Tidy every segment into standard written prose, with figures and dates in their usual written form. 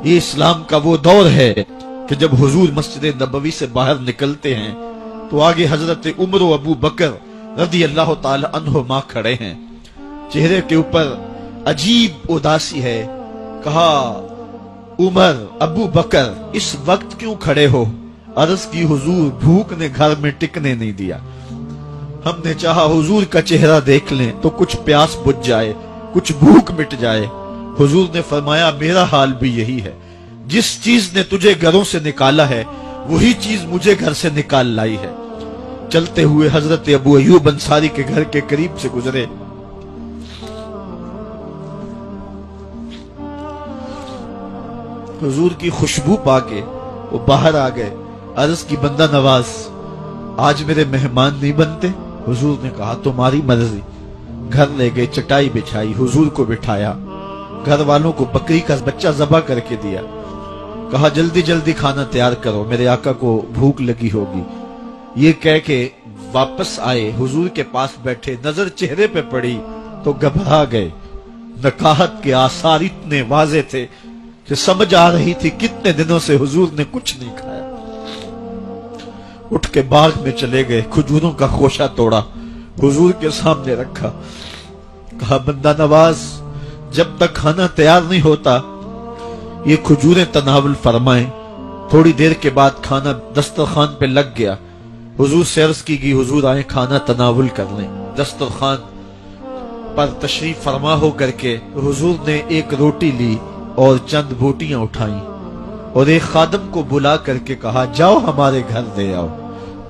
یہ اسلام کا وہ دور ہے کہ جب حضور مسجد نبوی سے باہر نکلتے ہیں تو آگے حضرت عمر و ابو بکر رضی اللہ تعالی عنہما کھڑے ہیں، چہرے کے اوپر عجیب اداسی ہے۔ کہا عمر ابو بکر اس وقت کیوں کھڑے ہو؟ عرض کی حضور بھوک نے گھر میں ٹکنے نہیں دیا، ہم نے چاہا حضور کا چہرہ دیکھ لیں تو کچھ پیاس بجھ جائے، کچھ بھوک مٹ جائے۔ حضور نے فرمایا میرا حال بھی یہی ہے، جس چیز نے تجھے گھروں سے نکالا ہے وہی چیز مجھے گھر سے نکال لائی ہے۔ چلتے ہوئے حضرت ابو ایوب انصاری کے گھر کے قریب سے گزرے، حضور کی خوشبو پا کے وہ باہر آ گئے۔ عرض کی بندہ نواز آج میرے مہمان نہیں بنتے؟ حضور نے کہا تمہاری مرضی۔ گھر لے گئے، چٹائی بچھائی، حضور کو بٹھایا، گھر والوں کو بکری کا بچہ ذبح کر کے دیا، کہا جلدی جلدی کھانا تیار کرو، میرے آقا کو بھوک لگی ہوگی۔ یہ کہہ کے واپس آئے، حضور کے پاس بیٹھے، نظر چہرے پہ پڑی تو گھبرا گئے۔ نکاحت کے آثار اتنے واضح تھے کہ سمجھ آ رہی تھی کتنے دنوں سے حضور نے کچھ نہیں کھایا۔ اٹھ کے باغ میں چلے گئے، کھجوروں کا خوشہ توڑا، حضور کے سامنے رکھا، کہا بندہ نواز جب تک کھانا تیار نہیں ہوتا یہ کھجوریں تناول فرمائیں۔ تھوڑی دیر کے بعد کھانا دسترخوان پہ لگ گیا، حضور سے عرض کی گئی حضور آئیں کھانا تناول کر لیں۔ دسترخوان پر تشریف فرما ہو کر کے حضور نے ایک روٹی لی اور چند بوٹیاں اٹھائیں اور ایک خادم کو بلا کر کے کہا جاؤ ہمارے گھر دے آؤ،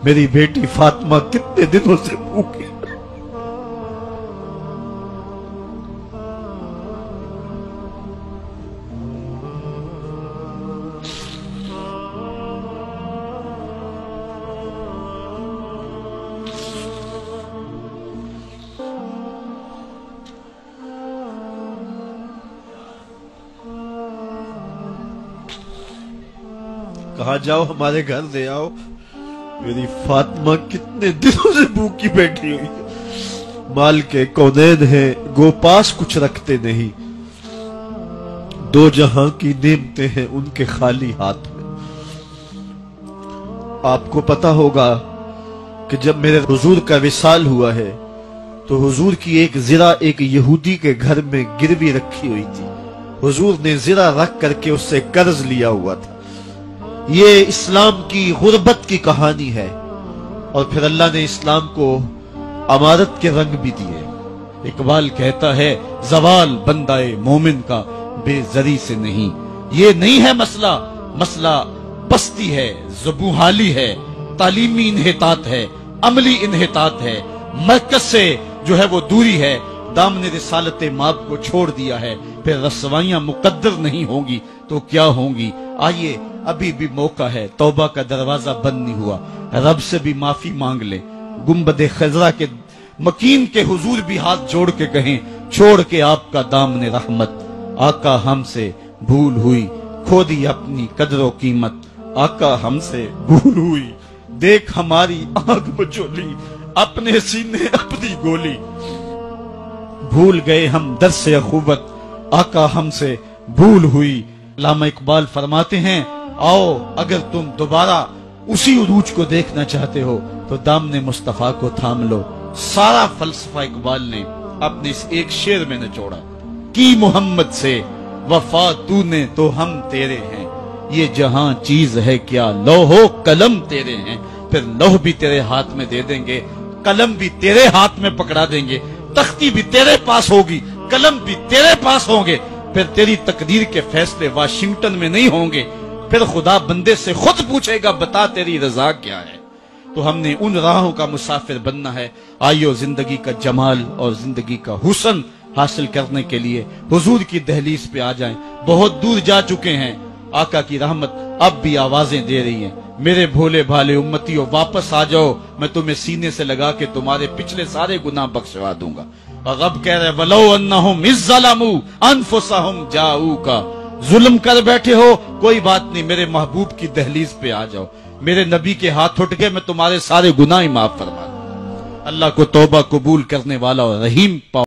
میری بیٹی فاطمہ کتنے دنوں سے بھوکی۔ کہا جاؤ ہمارے گھر دے آؤ، میری فاطمہ کتنے دنوں سے بھوکی بیٹھی ہوئی ہے، مال کے کونین ہیں گو پاس کچھ رکھتے نہیں، دو جہاں کی نعمتیں ہیں ان کے خالی ہاتھ میں۔ آپ کو پتا ہوگا کہ جب میرے حضور کا وصال ہوا ہے تو حضور کی ایک زرہ ایک یہودی کے گھر میں گروی رکھی ہوئی تھی، حضور نے زرہ رکھ کر کے اس سے قرض لیا ہوا تھا۔ یہ اسلام کی غربت کی کہانی ہے، اور پھر اللہ نے اسلام کو امارت کے رنگ بھی دیے۔ اقبال کہتا ہے زوال بندہ مومن کا بے زری سے نہیں، یہ نہیں ہے مسئلہ، مسئلہ پستی ہے، زبوحالی ہے، تعلیمی انحطاط ہے، عملی انحطاط ہے، مرکز سے جو ہے وہ دوری ہے، دامن رسالت ماب کو چھوڑ دیا ہے، پھر رسوائیاں مقدر نہیں ہوں گی تو کیا ہوں گی۔ آئیے ابھی بھی موقع ہے، توبہ کا دروازہ بند نہیں ہوا، رب سے بھی معافی مانگ لیں۔ گنبد خضرا کے مکین کے حضور بھی ہاتھ جوڑ کے کہیں چھوڑ کے آپ کا دامن رحمت، آقا ہم سے بھول ہوئی، کھو دی اپنی قدر و قیمت، آقا ہم سے بھول ہوئی، دیکھ ہماری آنکھ بچولی، اپنے سینے اپنی گولی، بھول گئے ہم درس اخوت، آقا ہم سے بھول ہوئی۔ علامہ اقبال فرماتے ہیں آؤ اگر تم دوبارہ اسی عروج کو دیکھنا چاہتے ہو تو دامن مصطفیٰ کو تھام لو۔ سارا فلسفہ اقبال نے اپنے اس ایک شعر میں نچوڑا، کی محمد سے وفا تو نے تو ہم تیرے ہیں، یہ جہاں چیز ہے کیا لوح و قلم تیرے ہیں، پھر لوح بھی تیرے ہاتھ میں دے دیں گے، قلم بھی تیرے ہاتھ میں پکڑا دیں گے، تختی بھی تیرے پاس ہوگی، قلم بھی تیرے پاس ہوں گے، پھر تیری تقدیر کے فیصلے واشنگٹن میں نہیں ہوں گے، پھر خدا بندے سے خود پوچھے گا بتا تیری رضا کیا ہے۔ تو ہم نے ان راہوں کا مسافر بننا ہے۔ آئیو زندگی کا جمال اور زندگی کا حسن حاصل کرنے کے لیے حضور کی دہلیز پہ آ جائیں۔ بہت دور جا چکے ہیں، آقا کی رحمت اب بھی آوازیں دے رہی ہیں، میرے بھولے بھالے امتیوں واپس آ جاؤ، میں تمہیں سینے سے لگا کے تمہارے پچھلے سارے گناہ بخشوا دوں گا۔ اور رب کہہ رہے وَلَوْ أَنَّهُمْ إِذْ ظَلَمُوا أَنفُسَهُمْ جَاءُوكَ، ظلم کر بیٹھے ہو کوئی بات نہیں، میرے محبوب کی دہلیز پہ آ جاؤ، میرے نبی کے ہاتھ اٹھ کے میں تمہارے سارے گناہ معاف فرما دوں۔ اللہ کو توبہ قبول کرنے والا اور رحیم پاؤ۔